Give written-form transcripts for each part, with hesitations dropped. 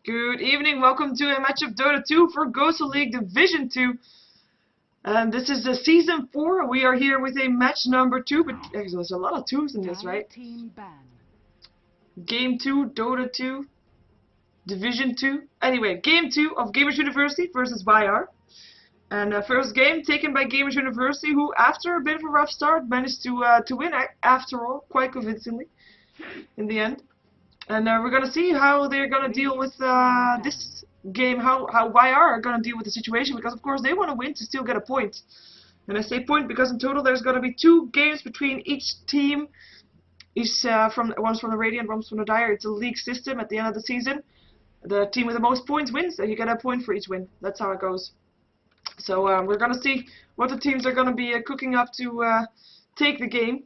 Good evening, welcome to a match of Dota 2 for GosuLeague Division 2. This is the Season 4. We are here with a match number 2, but there's a lot of 2s in this, right? Game 2, Dota 2, Division 2. Anyway, Game 2 of GamersUniversity versus WhyAre. And first game taken by GamersUniversity, who after a bit of a rough start managed to win after all, quite convincingly, in the end. And we're going to see how they're going to deal with this game, how WhyAre are going to deal with the situation, because of course they want to win to still get a point. And I say point because in total there's going to be 2 games between each team. One's from the Radiant, one's from the Dire. It's a league system at the end of the season. The team with the most points wins, and you get a point for each win. That's how it goes. So we're going to see what the teams are going to be cooking up to take the game,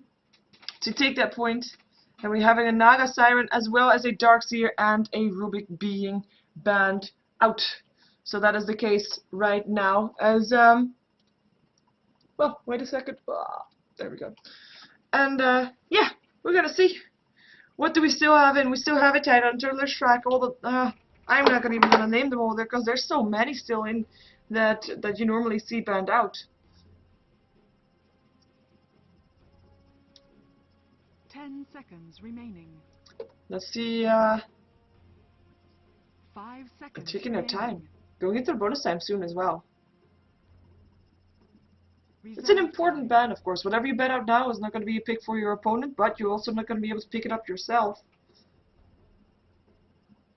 to take that point. And we're having a Naga Siren as well as a Darkseer and a Rubik being banned out. So that is the case right now. As well, wait a second. There we go. And yeah, we're gonna see. What do we still have in? We still have a Tidehunter, Leshrac, all the. I'm not even gonna name them all there because there's so many still in that you normally see banned out. 10 seconds remaining. Let's see. 5 seconds. Taking their time. Going into the bonus time soon as well. It's an important ban, of course. Whatever you bet out now is not going to be a pick for your opponent, but you're also not going to be able to pick it up yourself.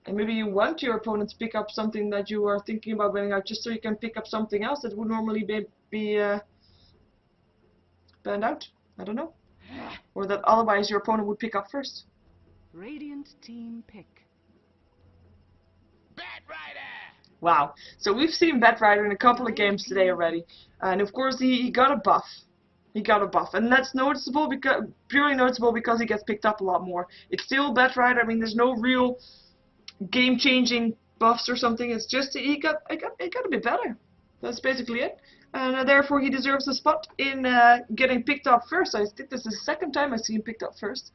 And maybe you want your opponent to pick up something that you are thinking about betting out, just so you can pick up something else that would normally be banned out. I don't know. Or that otherwise your opponent would pick up first. Radiant team pick. Wow. So we've seen Batrider in a couple of games today already. And of course he got a buff. He got a buff. And that's noticeable because purely noticeable because he gets picked up a lot more. It's still Batrider. I mean, there's no real game changing buffs or something. It's just it got a bit better. That's basically it. And therefore he deserves a spot in getting picked up first. I think this is the second time I see him picked up first.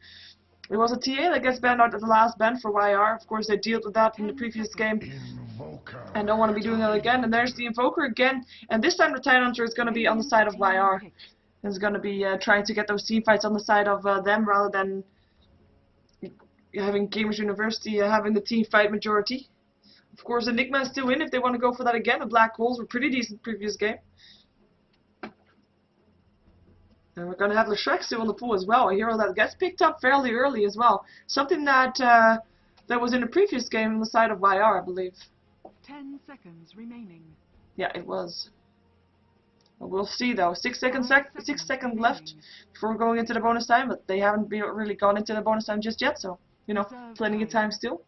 It was a TA that gets banned out at the last ban for WhyAre. Of course they dealt with that in the previous game. And don't want to be doing that again. And there's the Invoker again. And this time the Tidehunter is going to be on the side of WhyAre. Is going to be trying to get those team fights on the side of them rather than having GamersUniversity having the team fight majority. Of course Enigma is still in if they want to go for that again. The Black Holes were pretty decent previous game. And we're going to have Leshrac still in the pool as well, a hero that gets picked up fairly early as well. Something that that was in the previous game on the side of WhyAre, I believe. 10 seconds remaining. Yeah, it was. Well, we'll see though. 6 seconds left before going into the bonus time, but they haven't really gone into the bonus time just yet, so, you know, plenty of time still.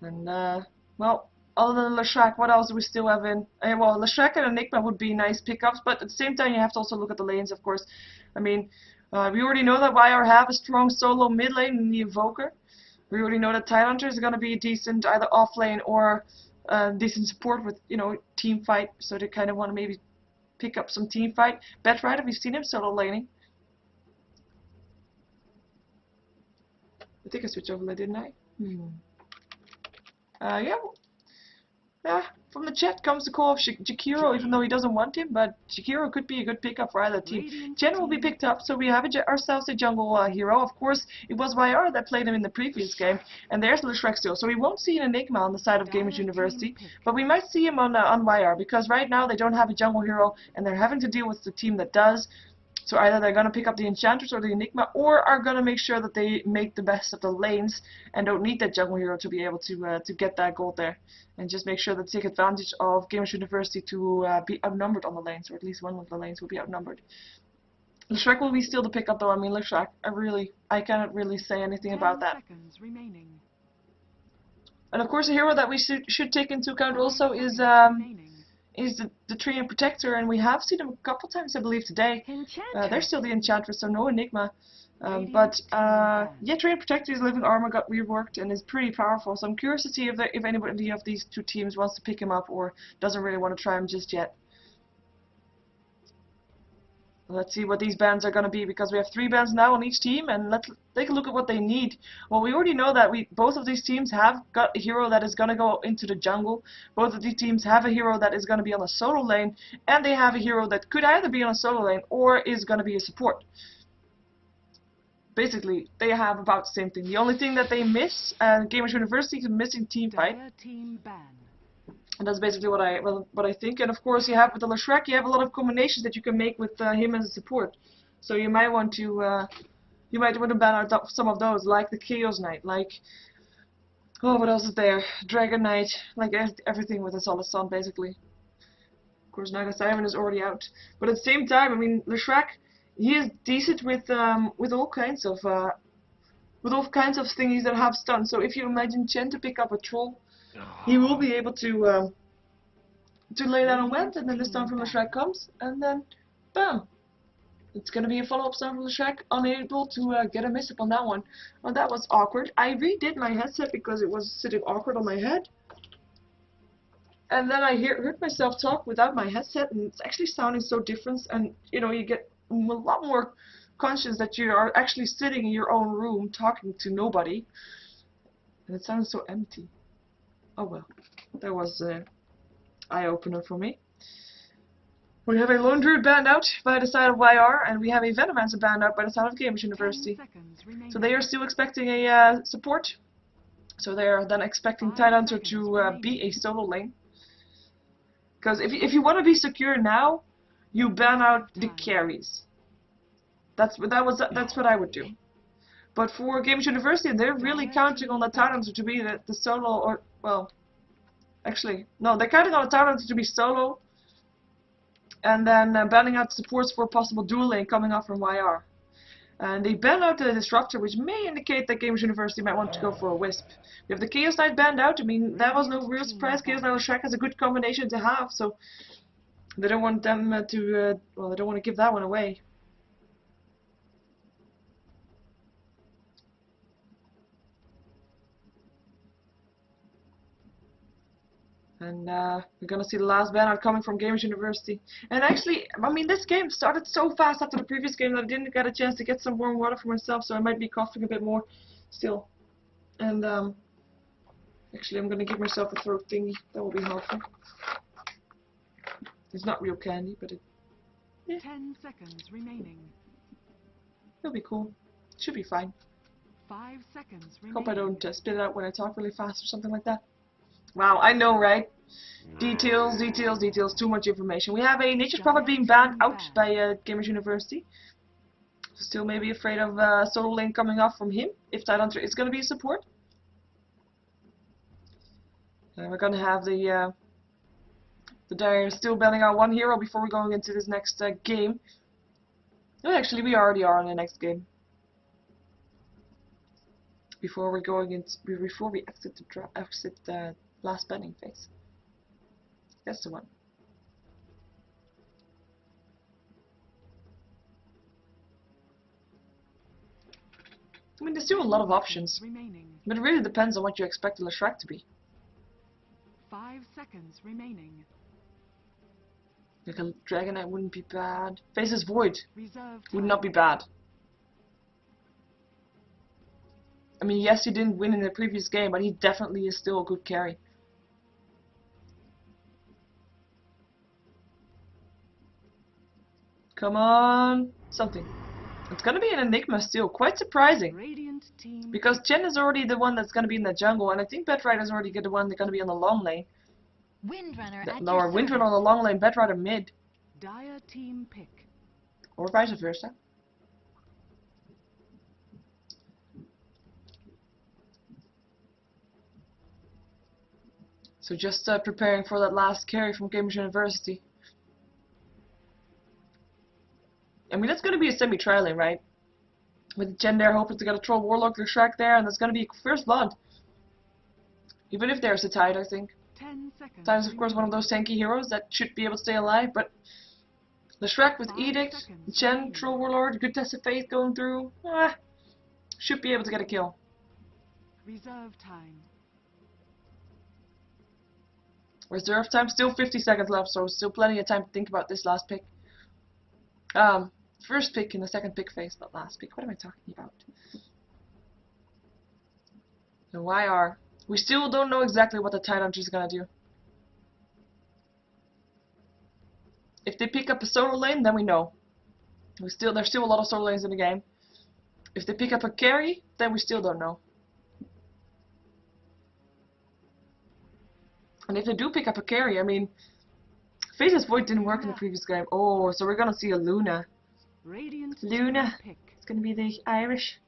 And, well, other than Leshrac, what else do we still have in? Well, Leshrac and Enigma would be nice pickups, but at the same time you have to also look at the lanes, of course. I mean, we already know that WhyAre have a strong solo mid lane in the Invoker. We already know that Tidehunter is going to be decent either off lane or decent support with, you know, team fight. So they kind of want to maybe pick up some team fight. Batrider, we've seen him solo laning. I think I switched over lane, didn't I? Yeah. Yeah, from the chat comes the call of Jakiro, even though he doesn't want him, but Jakiro could be a good pickup for either team. Jen will be picked up, so we have ourselves a jungle hero. Of course, it was WhyAre that played him in the previous game, and there's Leshrac still. So we won't see an Enigma on the side of GamersUniversity, but we might see him on WhyAre, because right now they don't have a jungle hero, and they're having to deal with the team that does. So either they're going to pick up the Enchantress or the Enigma, or are going to make sure that they make the best of the lanes and don't need that jungle hero to be able to get that gold there. And just make sure that they take advantage of GamersUniversity to be outnumbered on the lanes, or at least one of the lanes will be outnumbered. Leshrac will be still the pickup though. I mean, Leshrac, I cannot really say anything about that. And of course a hero that we should take into account also is the Treant Protector, and we have seen him a couple times I believe today. There's still the Enchantress, so no Enigma. Yeah, Treant Protector is living armor, got reworked, and is pretty powerful. So I'm curious to see if anybody of these 2 teams wants to pick him up or doesn't really want to try him just yet. Let's see what these bans are going to be, because we have 3 bans now on each team, and let's take a look at what they need. Well, we already know that both of these teams have got a hero that is going to go into the jungle. Both of these teams have a hero that is going to be on a solo lane, and they have a hero that could either be on a solo lane or is going to be a support. Basically, they have about the same thing. The only thing that they miss, Gamers University is missing team fight. Team ban. And that's basically what I think. And of course, you have with the Leshrac, you have a lot of combinations that you can make with him as a support. So you might want to ban out some of those, like the Chaos Knight, like what else is there? Dragon Knight, like everything with a Solid Sun, basically. Of course, Naga Simon is already out, but at the same time, I mean, Leshrac, he is decent with all kinds of thingies that have stun. So if you imagine Chen to pick up a troll, he will be able to lay down a web, and then the stun from Leshrac comes, and then bam! It's gonna be a follow-up stun from Leshrac, unable to get a miss-up on that one. Well, that was awkward. I redid my headset because it was sitting awkward on my head. And then I heard myself talk without my headset, and it's actually sounding so different, and you know, you get a lot more conscious that you are actually sitting in your own room talking to nobody, and it sounds so empty. Oh well, that was an eye-opener for me. We have a Lone Druid banned out by the side of WhyAre, and we have a Venomancer banned out by the side of Gamers University. So they are still expecting a support. So they are then expecting Tidehunter to be a solo lane. Because if you want to be secure now, you ban out the carries. That's what I would do. But for Gamers University, they're really counting on the Tidehunter to be the solo, or well, actually no, they're counting on the Tidehunter to be solo, and then banning out supports for a possible dual lane coming up from WhyAre. And they ban out the Disruptor, which may indicate that Gamers University might want to go for a Wisp. We have the Chaos Knight banned out. I mean, that was no real surprise. Chaos Knight and Leshrac has a good combination to have, so they don't want them well, they don't want to give that one away. And we're gonna see the last ban out coming from Gamers University. And actually, I mean, this game started so fast after the previous game that I didn't get a chance to get some warm water for myself, so I might be coughing a bit more still. And actually, I'm gonna give myself a throat thingy. That will be helpful. It's not real candy, but it. Yeah. 10 seconds remaining. It'll be cool. Should be fine. 5 seconds remaining. Hope I don't spit it out when I talk really fast or something like that. Wow, I know, right? Details, details, details, too much information. We have a Nature's Prophet being banned out by Gamers University. Still maybe afraid of solo lane coming off from him, if Tidehunter is going to be a support. And we're going to have the Dire still banning out one hero before we're going into this next game. No, actually, we already are in the next game. Before we exit the last banning phase. That's the one. I mean, there's still a lot of options, but it really depends on what you expect the Leshrac to be. 5 seconds remaining. Like a Dragon Knight wouldn't be bad. Faces Void Reserve would not be bad. I mean, yes, he didn't win in the previous game, but he definitely is still a good carry. Come on, something. It's gonna be an Enigma still, quite surprising. Radiant team Because Chen is already the one that's gonna be in the jungle, and I think Bedrider is already the one that's gonna be on the long lane. Windrunner at Or your Windrunner service. on the long lane, Bedrider mid, Dire team pick. or vice versa. So just preparing for that last carry from Gamers University. I mean, that's going to be a semi-trial lane, right? With Chen there hoping to get a Troll Warlock Leshrac there, and that's going to be first blood. Even if there's a Tide, I think. 10 seconds. Tide is of course one of those tanky heroes that should be able to stay alive, but Leshrac with 5 Edict, seconds Chen, remaining. Troll Warlord, good test of faith going through, should be able to get a kill. Reserve time. Reserve time, still 50 seconds left, so still plenty of time to think about this last pick. First pick in the second pick phase, not last pick. What am I talking about? The WhyAre. We still don't know exactly what the Tidehunter is gonna do. If they pick up a solo lane, then we know. There's still a lot of solo lanes in the game. If they pick up a carry, then we still don't know. And if they do pick up a carry, I mean, Faceless Void didn't work in the previous game. Oh, so we're gonna see a Luna. Luna. It's gonna be the Irish.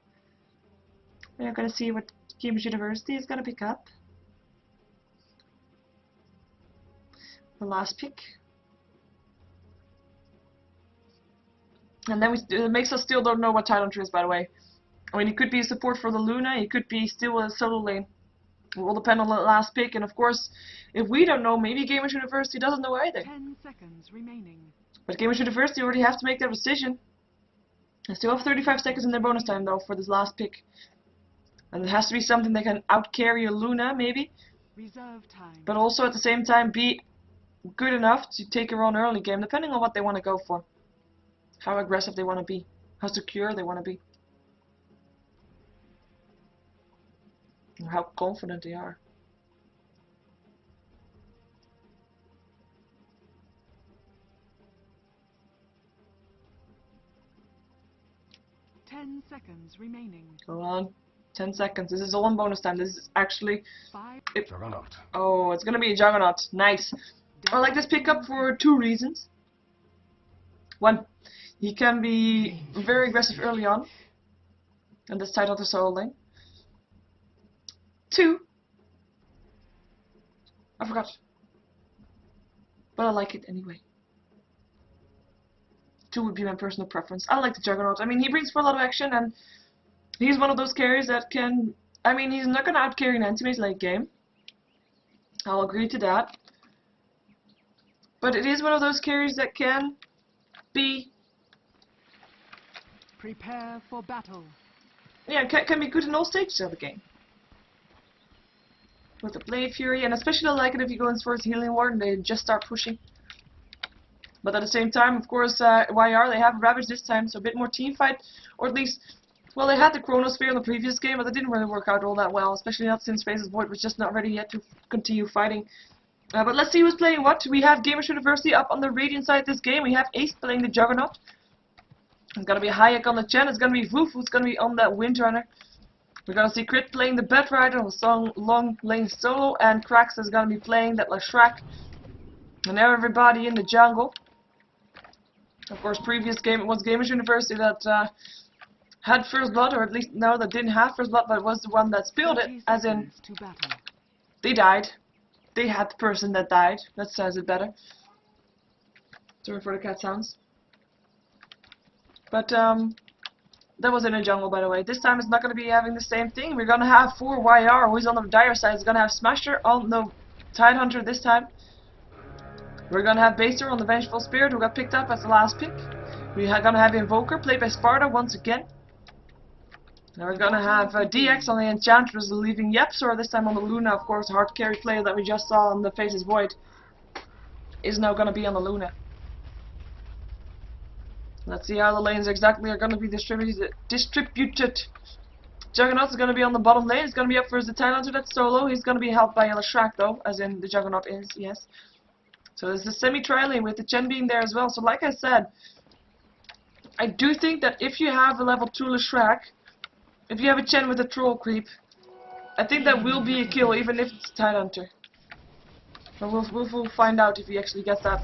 We're gonna see what GamersUniversity is gonna pick up. The last pick. And then it makes us still don't know what Tidehunter is, by the way. I mean, it could be a support for the Luna, it could be still a solo lane. It will depend on the last pick, and of course, if we don't know, maybe GamersUniversity doesn't know either. 10 seconds remaining. But GamersUniversity already have to make their decision. They still have 35 seconds in their bonus time, though, for this last pick. And it has to be something that can out-carry a Luna, maybe. Reserve time. But also, at the same time, be good enough to take her on early game, depending on what they want to go for. How aggressive they want to be. How secure they want to be. And how confident they are. Seconds remaining. Go on. 10 seconds. This is all in bonus time. This is actually... Juggernaut. Oh, it's gonna be a Juggernaut. Nice. I like this pickup for 2 reasons. 1, he can be very aggressive early on. And this Tidehunter solo lane. 2, I forgot. But I like it anyway. 2 would be my personal preference. I like the Juggernaut. I mean, he brings for a lot of action, and he's one of those carries that can... I mean, he's not going to out-carry an anti-mage late game. I'll agree to that. But it is one of those carries that can be... Prepare for battle. Yeah, can be good in all stages of the game. With the Blade Fury, and especially I like it if you go in towards Healing Ward and they just start pushing. But at the same time, of course, WhyAre, they have Ravage this time, so a bit more team fight. Or at least, well, they had the Chronosphere in the previous game, but it didn't really work out all that well, especially not since Faceless Void was just not ready yet to continue fighting. But let's see who's playing what. We have GamersUniversity up on the Radiant side this game. We have Ace playing the Juggernaut. It's gonna be Hayek on the Chen. It's gonna be Voof who's gonna be on that Windrunner. We're gonna see Crit playing the Bedrider on the long lane solo, and Krax is gonna be playing that Lashrak. And now everybody in the jungle. Of course, previous game it was GamersUniversity that had First Blood, or at least no, that didn't have First Blood, but was the one that spilled it. As in, they died. They had the person that died. That says it better. Sorry for the cat sounds. But that was in a jungle, by the way. This time it's not going to be having the same thing. We're going to have for WhyAre, who's on the dire side. It's going to have Smasher on the Tidehunter this time. We're going to have Baster on the Vengeful Spirit, who got picked up as the last pick. We're going to have Invoker, played by Sparta once again. Now we're going to have DX on the Enchantress, leaving Yepsor, this time on the Luna, of course, hard carry player that we just saw on the Faceless Void, is now going to be on the Luna. Let's see how the lanes exactly are going to be distributed. Juggernaut is going to be on the bottom lane. He's going to be up first. The Tidehunter that's solo. He's going to be helped by Lashrak, though, as in the Juggernaut is, yes. So there's the semi-tri lane with the Chen being there as well. So like I said, I do think that if you have a level 2 Lashrak, if you have a Chen with a troll creep, I think that will be a kill, even if it's Tidehunter. But we'll find out if he actually gets that.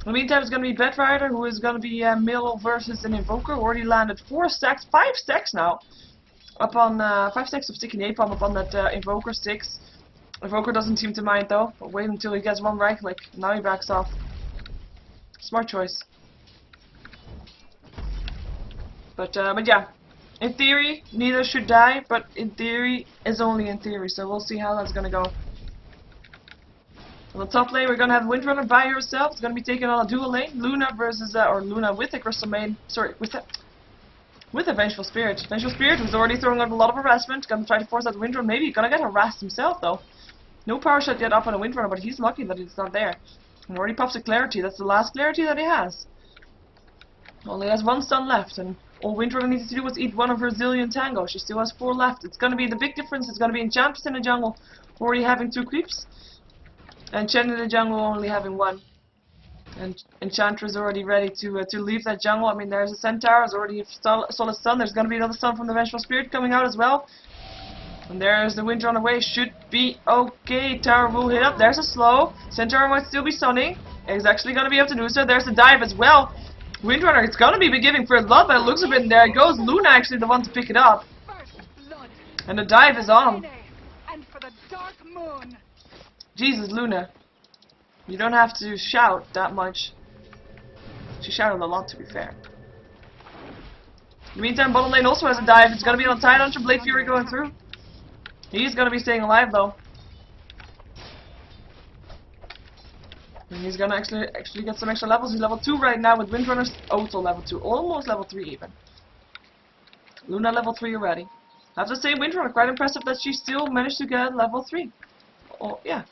In the meantime, it's going to be Bedrider, who is going to be Mill versus an Invoker. Already landed 4 stacks, 5 stacks now. Up on 5 stacks of Sticky Napalm up on that Invoker sticks. Invoker doesn't seem to mind though. But wait until he gets one right click. Now he backs off. Smart choice. But yeah. In theory, neither should die, but in theory, it's only in theory, so we'll see how that's gonna go. On the top lane, we're gonna have Windrunner by herself. It's gonna be taken on a dual lane. Luna versus, or Luna with a Crystal Maiden. Sorry, with a Vengeful Spirit. Vengeful Spirit was already throwing out a lot of harassment. Gonna try to force out the Windrunner. Maybe gonna get harassed himself though. No power shot yet up on a Windrunner, but he's lucky that it's not there. And already pops a Clarity. That's the last Clarity that he has. Only has 1 stun left, and all Windrunner needs to do was eat one of her zillion tango. She still has 4 left. It's gonna be the big difference. It's gonna be Enchantress in the jungle already having 2 creeps, and Chen in the jungle only having 1. And Enchantress already ready to leave that jungle. I mean, there's a Centaur, there's already a solid stun. There's gonna be another stun from the Vengeful Spirit coming out as well. And there's the Windrunner away. Should be okay. Tower will hit up. There's a slow. Centaur might still be stunning. He's actually gonna be able to do so. There's a dive as well. Windrunner, it's gonna be giving first blood, but it looks a bit. There it goes. Luna actually the one to pick it up. And the dive is on. And for the dark moon. Jesus, Luna. You don't have to shout that much. She shouted a lot, to be fair. In the meantime, bottom lane also has a dive. It's gonna be on Tidehunter, Blade Fury going through. He's gonna be staying alive though. And he's gonna actually get some extra levels. He's level 2 right now with Windrunner's auto level 2. Almost level 3 even. Luna level 3 already. I have to say, Windrunner, quite impressive that she still managed to get level 3. Oh, yeah.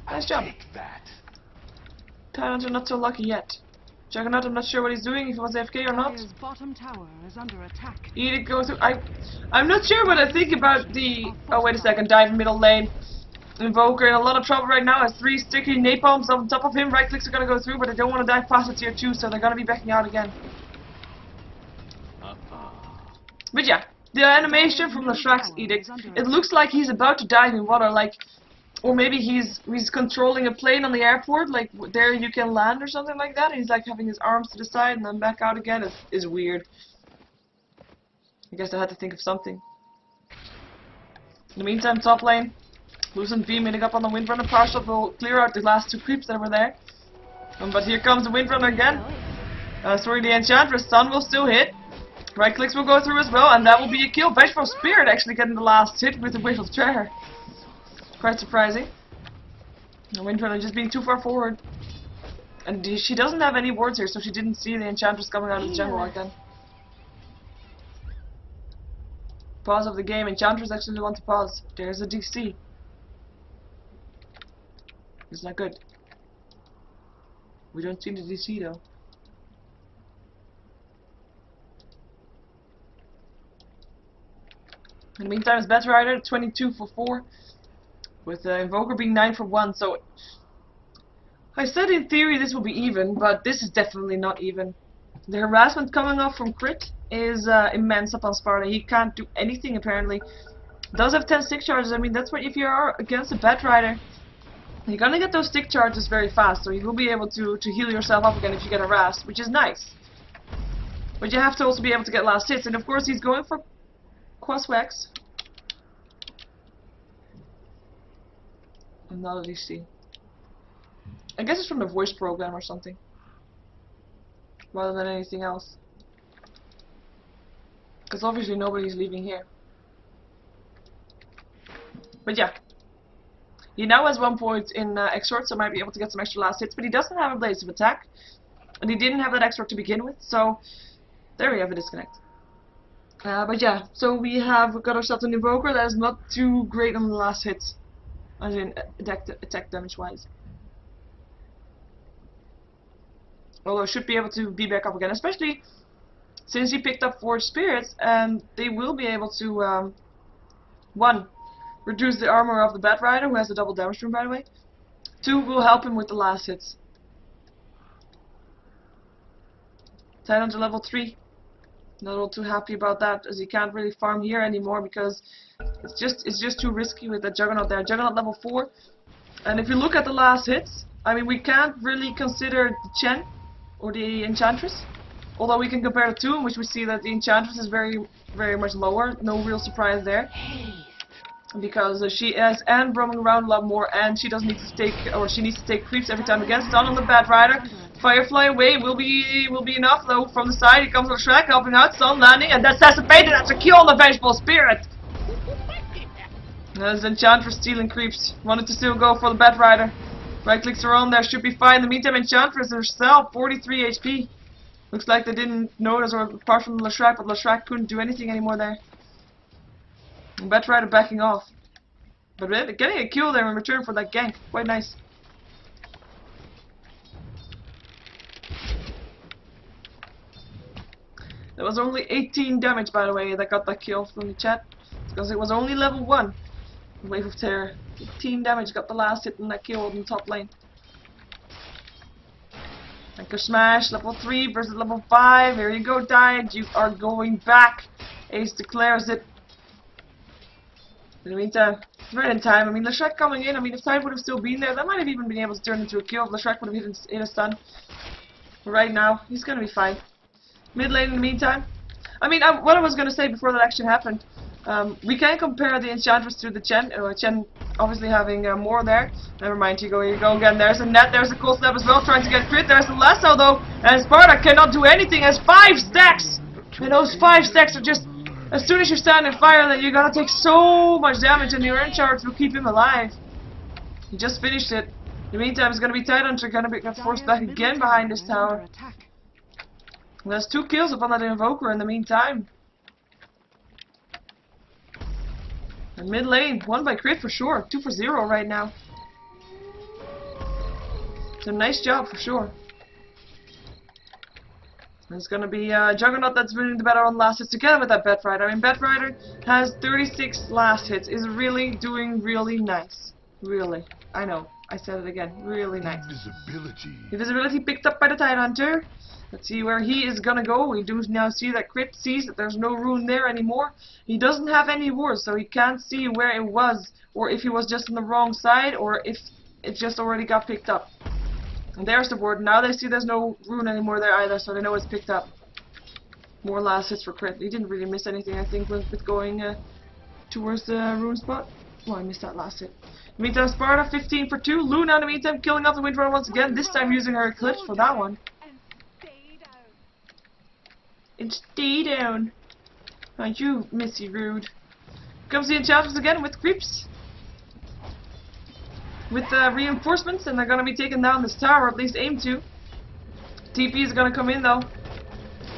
Nice job. Tidehunter not so lucky yet. Juggernaut, I'm not sure what he's doing, if he was AFK or not. Dire's bottom tower is under attack. Edith goes through. I'm not sure what I think about the. Oh, wait a second. Dive middle lane. Invoker in a lot of trouble right now. Has 3 sticky napalms on top of him. Right clicks are gonna go through, but they don't want to dive past the tier 2, so they're gonna be backing out again. But yeah, the animation from the Shrek's Edict. It looks like he's about to dive in water, like. Or maybe he's controlling a plane on the airport, like there you can land or something like that. And he's like having his arms to the side and then back out again. Is weird. I guess I had to think of something. In the meantime, top lane, Lucent V meeting up on the Windrunner. Partial will clear out the last 2 creeps that were there. But here comes the Windrunner again. Sorry, the Enchantress stun will still hit. Right clicks will go through as well, and that will be a kill. Vengeful Spirit actually getting the last hit with the Whiff of Terror. Quite surprising. The Windrunner just being too far forward. And she doesn't have any wards here, so she didn't see the Enchantress coming out of the jungle like that. Pause of the game. Enchantress actually the one to pause. There's a DC. It's not good. We don't see the DC though. In the meantime, it's Batrider 22 for 4. With the Invoker being 9 for 1, so I said in theory this will be even, but this is definitely not even. The harassment coming off from Crit is immense upon Sparta. He can't do anything apparently. Does have 10 stick charges. I mean, that's what if you are against a Batrider, you're gonna get those stick charges very fast, so you will be able to heal yourself up again if you get harassed, which is nice. But you have to also be able to get last hits, and of course he's going for Quaswax. Another DC. I guess it's from the voice program or something. Rather than anything else. Because obviously nobody's leaving here. But yeah. He now has 1 point in Exort, so might be able to get some extra last hits. But he doesn't have a Blaze of Attack. And he didn't have that Exort to begin with. So, there we have a disconnect. But yeah, so we have got ourselves an Invoker that is not too great on the last hits. As in attack damage wise. Although should be able to be back up again, especially since he picked up 4 spirits, and they will be able to 1. Reduce the armor of the Batrider, who has the double damage room by the way. 2. Will help him with the last hits. Tidehunter level 3. Not all too happy about that, as he can't really farm here anymore because it's just too risky with that Juggernaut there. Juggernaut level 4, and if you look at the last hits, I mean we can't really consider the Chen or the Enchantress, although we can compare the 2, in which we see that the Enchantress is very much lower. No real surprise there, because she is and roaming around a lot more, and she doesn't need to take, or she needs to take creeps every time again. Stun on the Batrider. Firefly away will be enough though. From the side, he comes with Shrek helping out, stun landing, and that's Anticipated. That's a kill on the Vengeful Spirit. There's Enchantress stealing creeps. Wanted to still go for the Batrider. Right clicks are on there, should be fine. In the meantime, Enchantress herself, 43 HP. Looks like they didn't notice, or apart from Leshrac, but Leshrac couldn't do anything anymore there. And Batrider backing off. But getting a kill there in return for that gank, quite nice. That was only 18 damage, by the way, that got that kill from the chat. Because it was only level 1. Wave of Terror. 18 damage, got the last hit in that kill in the top lane. Anchor Smash, level 3 versus level 5. Here you go, Died. You are going back. Ace declares it. In the meantime, right in time. I mean, the Shrek coming in. I mean, if Tide would have still been there, that might have even been able to turn into a kill. If the Shrek would have hit a stun. But right now, he's gonna be fine. Mid lane in the meantime. I mean, what I was gonna say before that action happened. We can compare the Enchantress to the Chen. Chen obviously having more there. Never mind, here you go again. There's a net, there's a cold snap as well, trying to get crit. There's the lasso though, and Sparta cannot do anything. Has 5 stacks, and those 5 stacks are just. As soon as you stand in fire, then you're gonna take so much damage, and your Enchantress will keep him alive. He just finished it. In the meantime, it's gonna be Tidehunter gonna get forced back again behind this tower. And there's 2 kills upon that Invoker in the meantime. And mid lane, 1 by crit for sure. 2 for 0 right now. So nice job for sure. And it's gonna be Juggernaut that's winning the battle on last hits together with that Batrider. I mean, Batrider has 36 last hits. Is really doing really nice. Really. I know. I said it again. Really nice. Invisibility picked up by the Tidehunter. Let's see where he is gonna go. We do now see that Crit sees that there's no rune there anymore. He doesn't have any wards, so he can't see where it was, or if he was just on the wrong side, or if it just already got picked up. And there's the ward. Now they see there's no rune anymore there either, so they know it's picked up. More last hits for Crit. He didn't really miss anything, I think, with going towards the rune spot. Oh, I missed that last hit. In the meantime, Sparta 15 for 2. Luna in the meantime killing off the Windrunner once again, this time using her Eclipse for that one. And stay down. Aren't you, Missy Rude? Comes the Enchantress again with creeps. With reinforcements, and they're gonna be taking down this tower, at least aim to. TP is gonna come in though.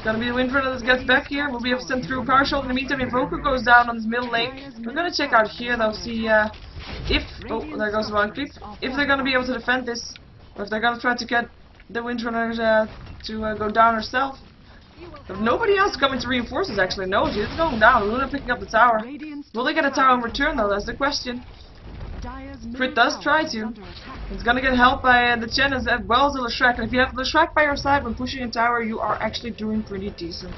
Gonna be the Windrunner that gets back here. We'll be able to send through a Power Shot. In the meantime, Invoker goes down on this middle lane. We're gonna check out here though, see if there goes one creep. If they're gonna be able to defend this, or if they're gonna try to get the Windrunner to go down herself. If nobody else coming to reinforce us actually, no, she's going down. Luna picking up the tower. Will they get a tower in return though? That's the question. Crit does try to. It's gonna get helped by the Chen as well as the Shrek. And if you have the Shrek by your side when pushing a tower, you are actually doing pretty decent.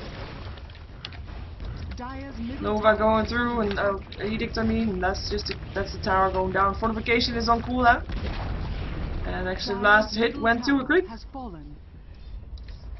Nova going through and Edict, I mean, and that's the tower going down. Fortification is on cooldown. And actually last hit went to a creep.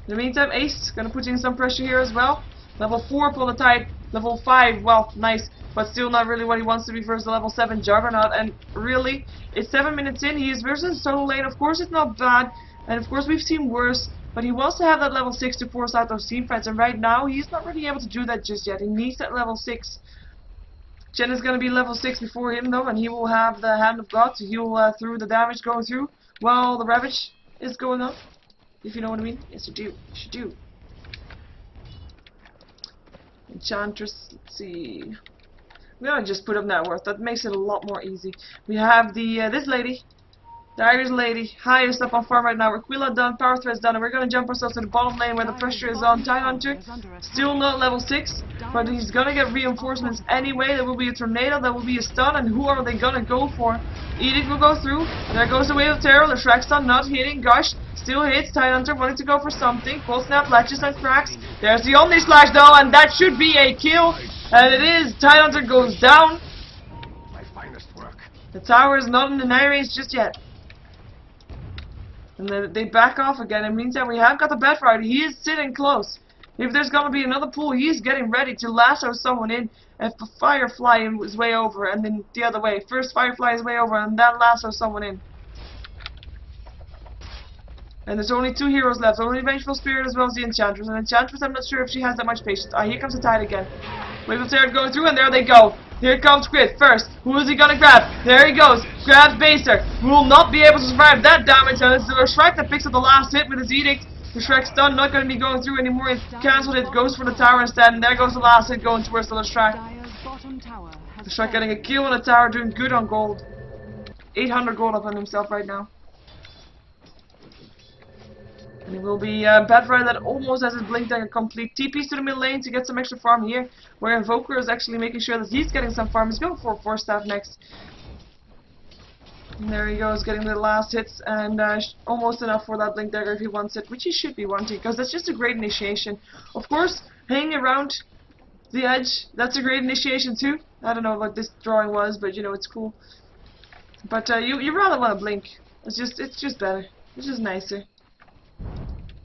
In the meantime, Ace gonna put in some pressure here as well. Level 4 upon the Tide. Level 5, well, nice. But still not really what he wants to be versus the level 7 Juggernaut. And really, it's 7 minutes in. He is versus solo lane. Of course, it's not bad. And of course, we've seen worse. But he wants to have that level 6 to force out those team fights. And right now, he's not really able to do that just yet. He needs that level 6. Chen is going to be level 6 before him, though. And he will have the Hand of God to heal through the damage going through while the Ravage is going on. If you know what I mean. Yes, you do. Yes, you do. Enchantress, let's see. We're gonna just put up net worth. That makes it a lot more easy. We have the this lady, the Irish lady, highest up on farm right now. Aquila done, Power Thread's done, and we're gonna jump ourselves to the bottom lane where the pressure is on. Tidehunter, still not level 6, but he's gonna get reinforcements anyway. There will be a tornado, there will be a stun, and who are they gonna go for? Edict will go through. There goes the Wave of Terror. The Shrek stun not hitting. Gosh, still hits. Tidehunter wanting to go for something. Cold Snap latches and cracks. There's the Omni Slash though, and that should be a kill. And it is. Tidehunter goes down. My finest work. The tower is not in the nigh range just yet. And they back off again. In the meantime, we have got the Batrider. He is sitting close. If there's gonna be another pool, he's getting ready to lasso someone in. If the Firefly is way over, and then the other way. First Firefly is way over, and then lasso someone in. And there's only 2 heroes left. Only Vengeful Spirit as well as the Enchantress. And Enchantress, I'm not sure if she has that much patience. Ah, here comes the Tide again. Wave of Terror going through, and there they go. Here comes Crit first. Who is he gonna grab? There he goes. Grabs Baster. Will not be able to survive that damage. And it's the Shrek that picks up the last hit with his Edict. The Shrek's stun not going to be going through anymore. It's cancelled. It goes for the tower instead. And there goes the last hit going towards the Shrek. The Shrek getting a kill on the tower, doing good on gold. 800 gold up on himself right now. And it will be Bedfire that almost has his blink dagger complete. TPs to the mid lane to get some extra farm here. Where Invoker is actually making sure that he's getting some farm. He's going for a 4-staff next. And there he goes, getting the last hits. And almost enough for that blink dagger if he wants it. Which he should be wanting, because that's just a great initiation. Of course, hanging around the edge, that's a great initiation too. I don't know what this drawing was, but you know, it's cool. But you rather want to blink. It's just better. It's just nicer.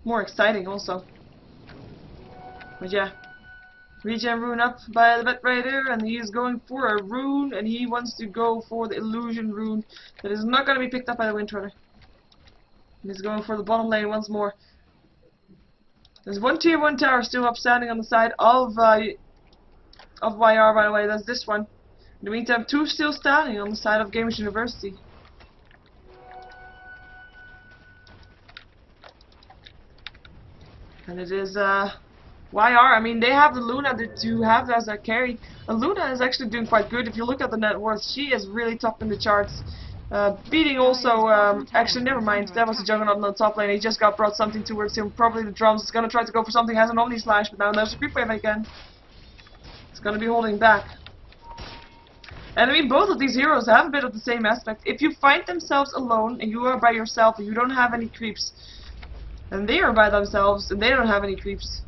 More exciting also. But yeah. Regen rune up by the vet right there, and he is going for a rune, and he wants to go for the illusion rune that is not going to be picked up by the Windrunner. He's going for the bottom lane once more. There's one tier 1 tower still up standing on the side of WhyAre, by the way. That's this one. In the meantime, 2 still standing on the side of GamersUniversity. And it is WhyAre. I mean, they have the Luna to have as their carry. And Luna is actually doing quite good. If you look at the net worth, she is really topping the charts. Beating also, actually never mind, that was a Juggernaut on the top lane. He just got brought something towards him, probably the drums. He's gonna try to go for something, has an Omni Slash, but now there's a creep wave again. It's gonna be holding back. And I mean, both of these heroes have a bit of the same aspect. If you find themselves alone, and you are by yourself, and you don't have any creeps, and they are by themselves, and they don't have any creeps,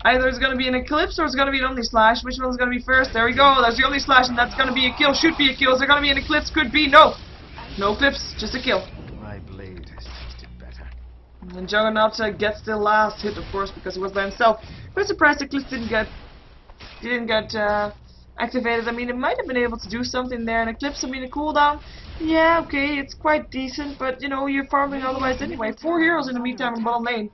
either it's gonna be an Eclipse, or it's gonna be an Omni Slash. Which one's gonna be first? There we go, there's the Omni Slash, and that's gonna be a kill, should be a kill. Is there gonna be an Eclipse? Could be, no! No Eclipse, just a kill. My blade has tasted better. And Juggernaut gets the last hit, of course, because he was by himself. But surprised Eclipse didn't get activated. I mean, it might have been able to do something there. And Eclipse, I mean, a cooldown, yeah, okay, it's quite decent, but you know, you're farming otherwise anyway. 4 heroes in the meantime in bottom lane.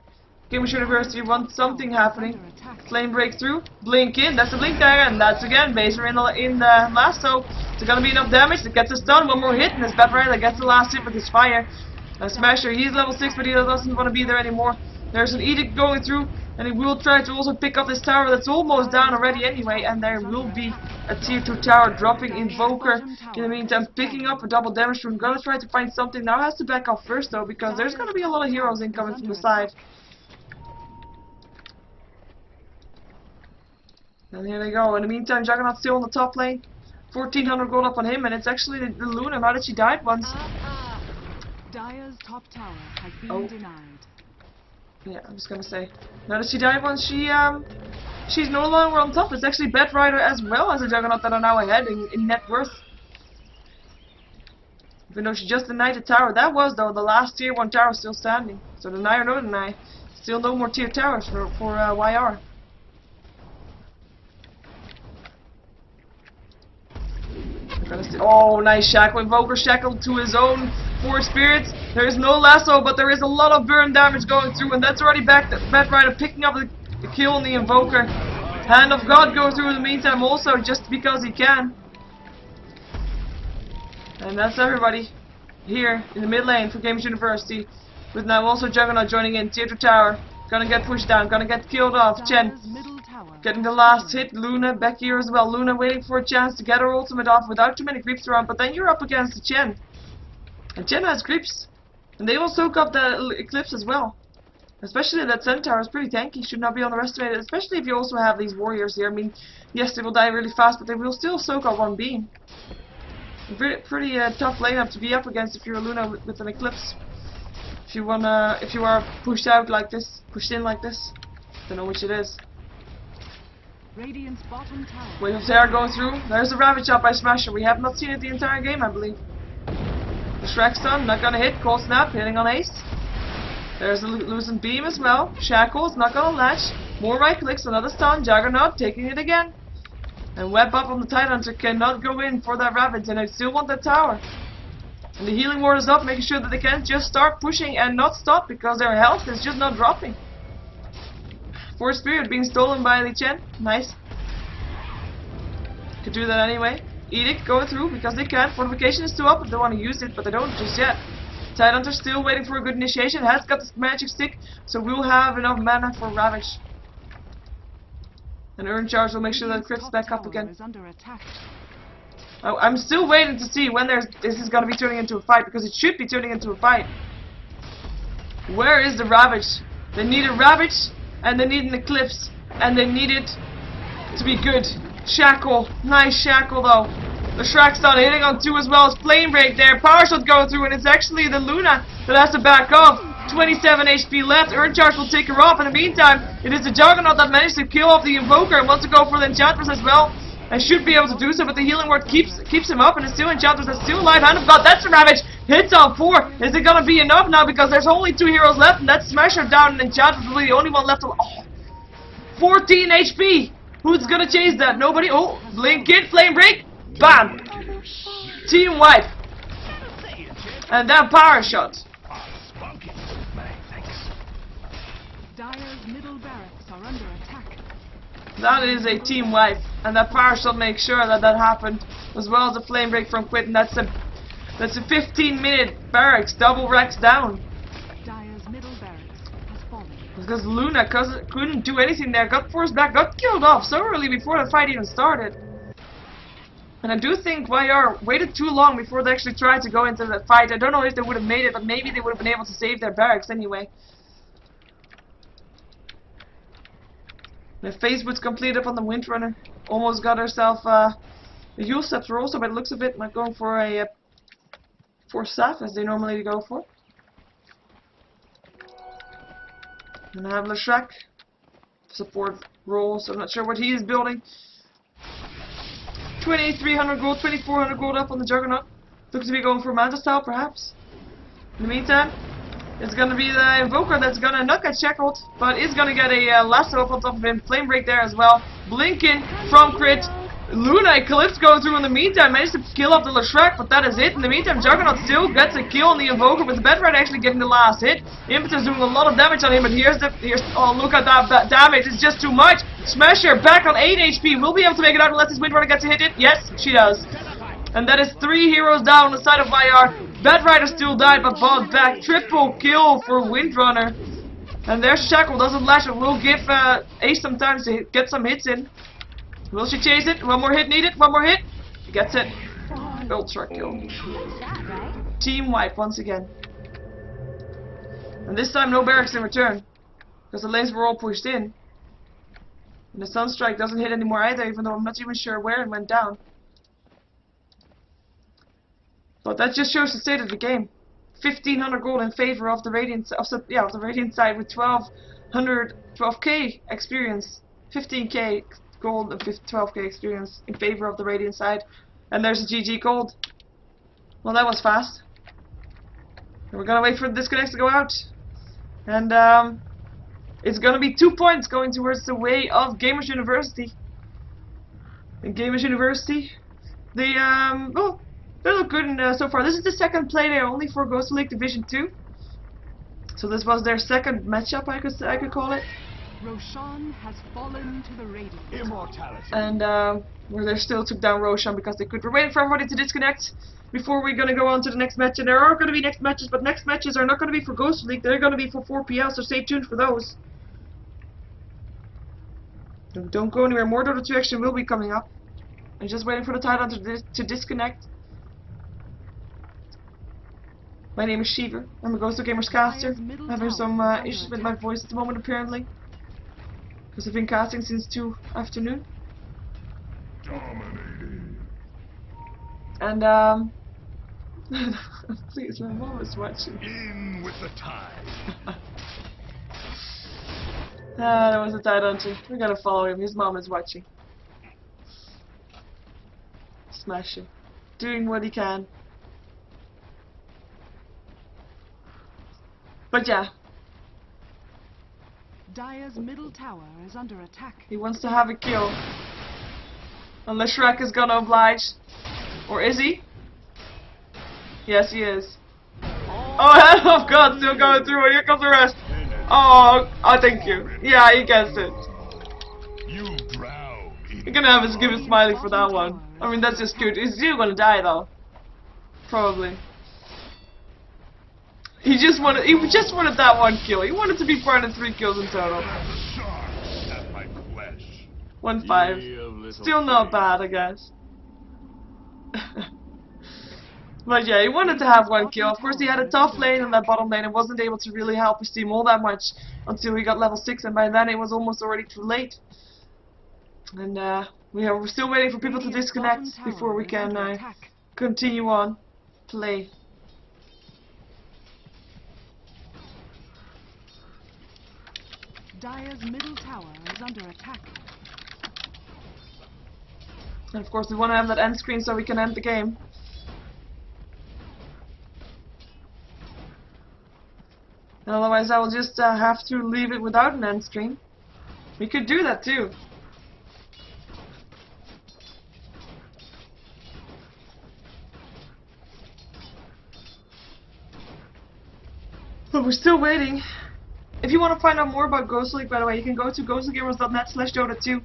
GamersUniversity wants something happening. Flame breakthrough, blink in, that's a blink dagger, and that's again Baser in the lasso. Is it gonna be enough damage to get the stun? One more hit, and it's Bedfire that gets the last hit with his fire. Smasher, he's level 6, but he doesn't want to be there anymore. There's an edict going through, and he will try to also pick up this tower that's almost down already anyway, and there will be a tier 2 tower dropping Invoker. In the meantime, picking up a double damage rune. Gonna try to find something. Now has to back off first though, because there's gonna be a lot of heroes incoming from the side. And here they go. In the meantime, Juggernaut's still on the top lane. 1400 gold up on him, and it's actually the Luna. Now that she died once. Dire's top tower has been denied. Yeah, I was gonna say. Now that she died once, she's no longer on top. It's actually Bedrider as well as the Juggernaut that are now ahead in net worth. Even though she just denied the tower. That was, though, the last tier 1 tower still standing. So deny or no deny. Still no more tier towers for WhyAre. Oh, nice shackle. Invoker shackled to his own 4 spirits. There is no lasso, but there is a lot of burn damage going through, and that's already back to Bedrider picking up the kill on the Invoker. Hand of God goes through in the meantime also, just because he can. And that's everybody here in the mid lane for GamersUniversity, with now also Juggernaut joining in. Tier 2 tower. Gonna get pushed down, gonna get killed off. Chen getting the last hit. Luna back here as well. Luna waiting for a chance to get her ultimate off without too many creeps around, but then you're up against the Chen. And Chen has creeps. And they will soak up that Eclipse as well. Especially that Centaur is pretty tanky, should not be underestimated, especially if you also have these warriors here. I mean, yes, they will die really fast, but they will still soak up one beam. Pretty tough lineup to be up against if you're a Luna with an Eclipse. If you are pushed out like this, pushed in like this, don't know which it is. Radiant's bottom tower. Wave of Terror going through. There's the Ravage shot by Smasher. We have not seen it the entire game, I believe. The Shrek stun, not gonna hit. Cold Snap, hitting on Ace. There's the loosened beam as well. Shackles, not gonna latch. More right clicks, another stun. Juggernaut taking it again. And Web up on the Tidehunter cannot go in for that Ravage, and I still want that tower. And the healing ward is up, making sure that they can just start pushing and not stop, because their health is just not dropping. Force Spirit being stolen by the Chen. Nice. Could do that anyway. Edict going through because they can. Fortification is still up if they want to use it, but they don't just yet. Tidehunter still waiting for a good initiation. Has got this magic stick, so we'll have enough mana for Ravage. And Urn Charge will make sure that Crypt's back up again. Oh, I'm still waiting to see when this is going to be turning into a fight, because it should be turning into a fight. Where is the Ravage? They need a Ravage, and they need an Eclipse, and they need it to be good. Shackle. Nice Shackle though. The Shrek's done hitting on 2 as well as Flame Break there. Power Shot going through, and it's actually the Luna that has to back off. 27 HP left. Earth Charge will take her off. In the meantime, it is the Juggernaut that managed to kill off the Invoker and wants to go for the Enchantress as well. And should be able to do so, but the Healing Word keeps him up, and it's still Enchantress that's still alive. Hand of God, that's the Ravage. Hits on 4. Is it gonna be enough now? Because there's only 2 heroes left, and that's Smasher down, and Enchantress will be the only one left. 14 HP. Who's gonna chase that? Nobody. Oh, Blink in, Flame Break. Bam. Team wipe. And then Power Shot. Dire's middle barracks are under attack. That is a team wipe, and that Power Shot makes sure that that happened, as well as a Flame Break from Quitten. That's a 15-minute barracks, double Rex down. Dire's middle barracks has fallen. Because Luna couldn't do anything there, got forced back, got killed off so early before the fight even started. And I do think WhyAre waited too long before they actually tried to go into that fight. I don't know if they would have made it, but maybe they would have been able to save their barracks anyway. The phase boots complete up on the Windrunner. Almost got herself the Heal Scepter also, by the looks of it, not going for a staff as they normally go for. And I have Leshrac support role, so I'm not sure what he is building. 2,300 gold, 2,400 gold up on the Juggernaut. Looks to be going for Manta Style, perhaps. In the meantime, it's gonna be the Invoker that's gonna not get shackled, but is gonna get a lasso up on top of him. Flame Break there as well. Blinking from crit. Luna Eclipse going through in the meantime, managed to kill off the Leshrac, but that is it. In the meantime, Juggernaut still gets a kill on the Invoker, with the Bedrite actually getting the last hit. Impetus doing a lot of damage on him, but here's oh, look at that damage, it's just too much. Smasher back on 8 HP, will be able to make it out unless his Windrunner gets a hit in. Yes, she does. And that is 3 heroes down on the side of WhyAre. Bedrider still died, but bought back. Triple kill for Windrunner. And there's Shackle, doesn't lash it, will give Ace some time to get some hits in. Will she chase it? One more hit needed, one more hit. She gets it. Ultra kill. Team wipe once again. And this time no barracks in return, because the lanes were all pushed in. And the Sunstrike doesn't hit anymore either, even though I'm not even sure where it went down. But that just shows the state of the game. 1,500 gold in favor of the Radiant, of the Radiant side, with 12k experience, 15k gold and 12k experience in favor of the Radiant side. And there's a GG gold. Well, that was fast. And we're gonna wait for the disconnects to go out. And it's gonna be 2 points going towards the way of GamersUniversity. And GamersUniversity, they well, they look good so far. This is the second play there only for GosuLeague Division 2. So this was their second matchup, I could call it. Roshan has fallen to the Radiant. Immortality. And where they still took down Roshan because they could. We're waiting for everybody to disconnect before we're gonna go on to the next match. And there are gonna be next matches, but next matches are not gonna be for GosuLeague. They're gonna be for 4PL, so stay tuned for those. Don't go anywhere. More Dota 2 action will be coming up. I'm just waiting for the Titan to disconnect. My name is Sheever. I'm a GosuGamers caster. I'm having some issues with my voice at the moment, apparently, because I've been casting since 2 afternoon. Dominating. And please, my mom is watching. In with the tide. That was a Titan. We gotta follow him. His mom is watching. Smash him. Doing what he can. But yeah. Dire's middle tower is under attack. He wants to have a kill. Unless Shrek is gonna oblige. Or is he? Yes, he is. Oh, Hand of God still going through, and here comes the rest. Oh, thank you. Yeah, he gets it. You drown. You're gonna have to give a smiley for that one. I mean, that's just cute. He's still gonna die though. Probably. He just wanted that one kill. He wanted to be part of 3 kills in total. 1-5. Still not bad, I guess. But yeah, he wanted to have one kill. Of course, he had a tough lane in that bottom lane and wasn't able to really help his team all that much until he got level 6, and by then it was almost already too late. And we're still waiting for people to disconnect before we can continue on play. Dire's middle tower is under attack. And of course, we want to have that end screen so we can end the game. And otherwise, I will just have to leave it without an end screen. We could do that too. But we're still waiting. If you want to find out more about GosuLeague, by the way, you can go to gosugamers.net/Dota2.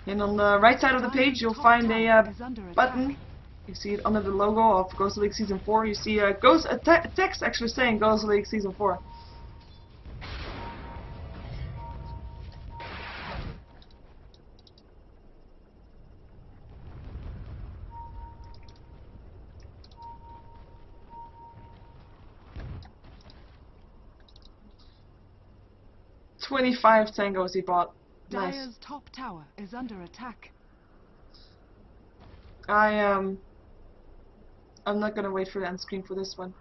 And on the right side of the page, you'll find a button. You see it under the logo of GosuLeague Season 4. You see a text actually saying GosuLeague Season 4. $25 tangos he bought. Nice. Dire's top tower is under attack. I'm not gonna wait for the end screen for this one.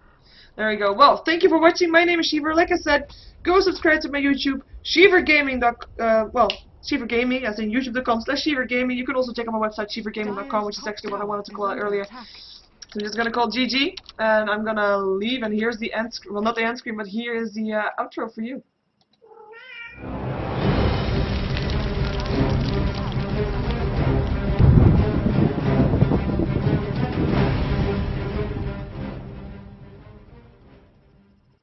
There we go. Well, thank you for watching. My name is Sheever. Like I said, go subscribe to my YouTube, SheeverGaming. SheeverGaming, as in youtube.com/SheeverGaming. You can also check out my website, SheeverGaming.com, which is actually what I wanted to call out earlier. So I'm just gonna call GG, and I'm gonna leave. And here's the end screen. Well, not the end screen, but here is the outro for you.